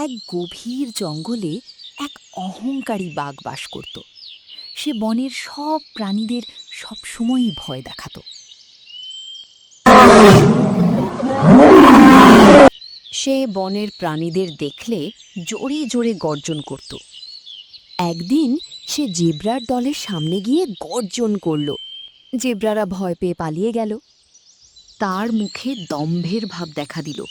এক গভীর জঙ্গলে এক অহংকারী বাঘ বাস করত। সে বনের সব প্রাণীদের সবসময়ই ভয় দেখাত। সে বনের প্রাণীদের দেখলে জোরে জোরে গর্জন করত। একদিন সে জেব্রার দলের সামনে গিয়ে গর্জন করল। জেব্রারা ভয় পেয়ে পালিয়ে গেল। তার মুখে দম্ভের ভাব দেখা দিল।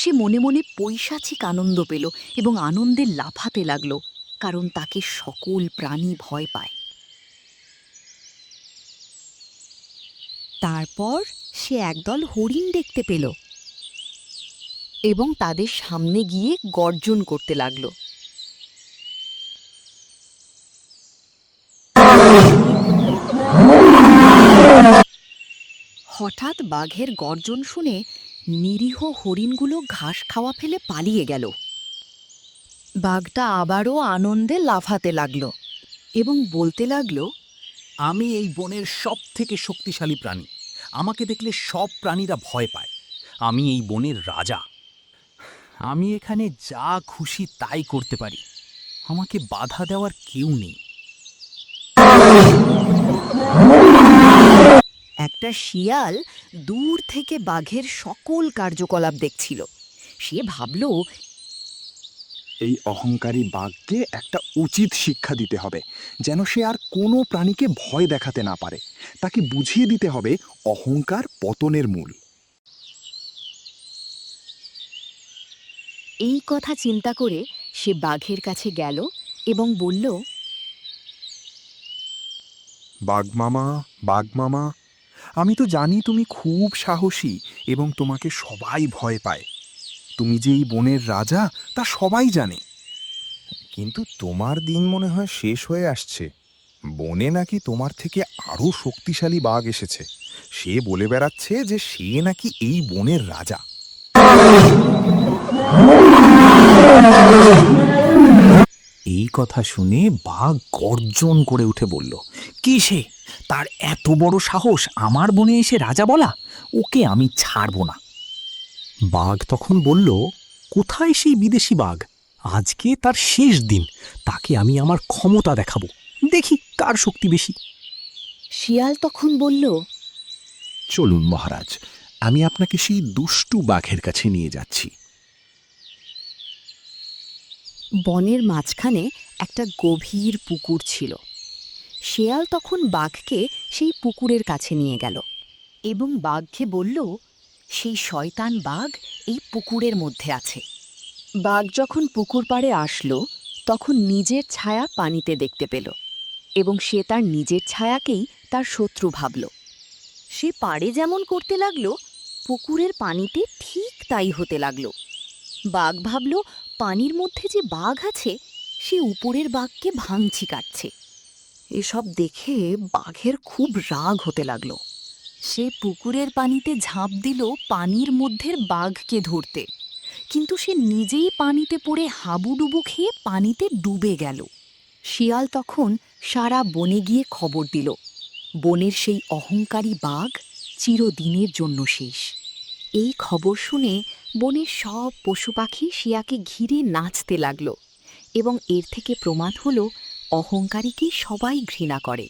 সে মনে মনে পৈশাচিক আনন্দ পেল এবং আনন্দে লাফাতে লাগল, কারণ তাকে সকল প্রাণী ভয় পায়। তারপর সে একদল হরিণ দেখতে পেল এবং তাদের সামনে গিয়ে গর্জন করতে লাগল। হঠাৎ বাঘের গর্জন শুনে নিরীহ হরিণগুলো ঘাস খাওয়া ফেলে পালিয়ে গেল। বাঘটা আবারও আনন্দে লাফাতে লাগল এবং বলতে লাগল, আমি এই বনের সবথেকে শক্তিশালী প্রাণী। আমাকে দেখলে সব প্রাণীরা ভয় পায়। আমি এই বনের রাজা। আমি এখানে যা খুশি তাই করতে পারি। আমাকে বাধা দেওয়ার কেউ নেই। একটা শিয়াল দূর থেকে বাঘের সকল কার্যকলাপ দেখছিল। সে ভাবল, এই অহংকারী বাঘকে একটা উচিত শিক্ষা দিতে হবে, যেন সে আর কোনো প্রাণীকে ভয় দেখাতে না পারে। তাকে বুঝিয়ে দিতে হবে অহংকার পতনের মূল। এই কথা চিন্তা করে সে বাঘের কাছে গেল এবং বলল, বাঘ মামা, আমি তো জানি তুমি খুব সাহসী এবং তোমাকে সবাই ভয় পায়। তুমি যে এই বনের রাজা তা সবাই জানে। কিন্তু তোমার দিন মনে হয় শেষ হয়ে আসছে। বনে নাকি তোমার থেকে আরও শক্তিশালী বাঘ এসেছে। সে বলে বেড়াচ্ছে যে সে নাকি এই বনের রাজা। এই কথা শুনে বাঘ গর্জন করে উঠে বলল, কি সে? তার এত বড় সাহস আমার বনে এসে রাজা বলা? ওকে আমি ছাড়ব না। বাঘ তখন বলল, কোথায় সেই বিদেশি বাঘ? আজকে তার শেষ দিন। তাকে আমি আমার ক্ষমতা দেখাবো, দেখি কার শক্তি বেশি। শিয়াল তখন বলল, চলুন মহারাজ, আমি আপনাকে সেই দুষ্টু বাঘের কাছে নিয়ে যাচ্ছি। বনের মাঝখানে একটা গভীর পুকুর ছিল। শেয়াল তখন বাঘকে সেই পুকুরের কাছে নিয়ে গেল এবং বাঘকে বলল, সেই শয়তান বাঘ এই পুকুরের মধ্যে আছে। বাঘ যখন পুকুর পাড়ে আসলো, তখন নিজের ছায়া পানিতে দেখতে পেল এবং সে তার নিজের ছায়াকেই তার শত্রু ভাবল। সে পাড়ে যেমন করতে লাগলো, পুকুরের পানিতে ঠিক তাই হতে লাগলো। বাঘ ভাবল, পানির মধ্যে যে বাঘ আছে সে উপরের বাঘকে ভাঙচি কাটছে। এসব দেখে বাঘের খুব রাগ হতে লাগলো। সে পুকুরের পানিতে ঝাঁপ দিল পানির মধ্যের বাঘকে ধরতে, কিন্তু সে নিজেই পানিতে পড়ে হাবুডুবু খেয়ে পানিতে ডুবে গেল। শিয়াল তখন সারা বনে গিয়ে খবর দিল, বনের সেই অহংকারী বাঘ চিরদিনের জন্য শেষ। এই খবর শুনে বনের সব পশু পাখি শিয়াকে ঘিরে নাচতে লাগল এবং এর থেকে প্রমাণ হলো অহংকারীকে সবাই ঘৃণা করে।